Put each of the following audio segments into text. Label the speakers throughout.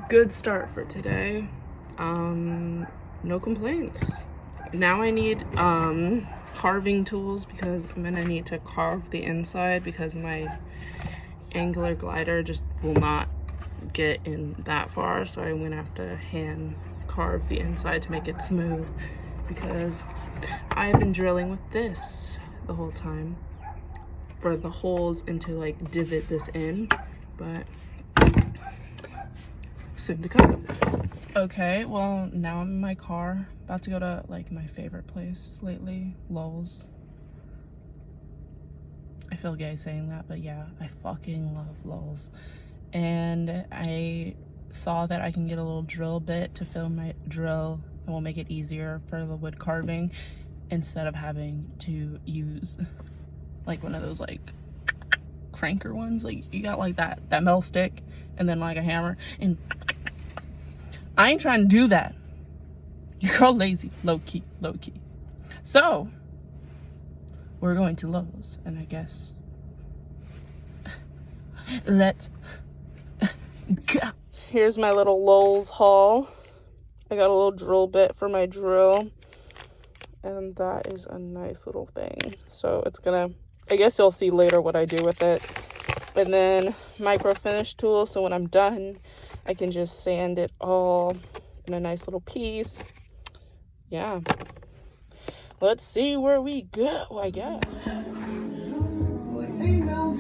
Speaker 1: good start for today. No complaints. Now I need carving tools because I'm gonna need to carve the inside because my angular glider just will not get in that far, so I'm gonna have to hand carve the inside to make it smooth because I've been drilling with this the whole time for the holes and to like divot this in, but soon to come. Okay, well now I'm in my car about to go to like my favorite place lately, Lowe's. I feel gay saying that, but yeah, I fucking love Lowe's. And I saw that I can get a little drill bit to fill my drill and will make it easier for the wood carving instead of having to use like one of those like cranker ones. Like you got like that metal stick and then like a hammer, and I ain't trying to do that. You're all lazy, low key. So we're going to Lowe's, and I guess let's go. Here's my little Lowe's haul. I got a little drill bit for my drill, and that is a nice little thing. So it's gonna, I guess you'll see later what I do with it. And then micro finish tool, so when I'm done, I can just sand it all in a nice little piece. Yeah. Let's see where we go, I guess.
Speaker 2: Hey, Mel.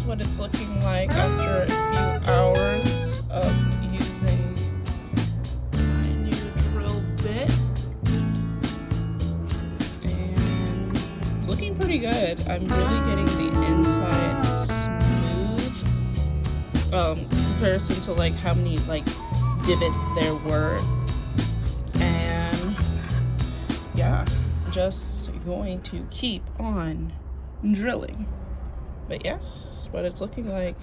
Speaker 1: what it's looking like after a few hours of using my new drill bit. And it's looking pretty good. I'm really getting the inside smooth, comparison to like how many like divots there were. And yeah, just going to keep on drilling. But yeah, what it's looking like.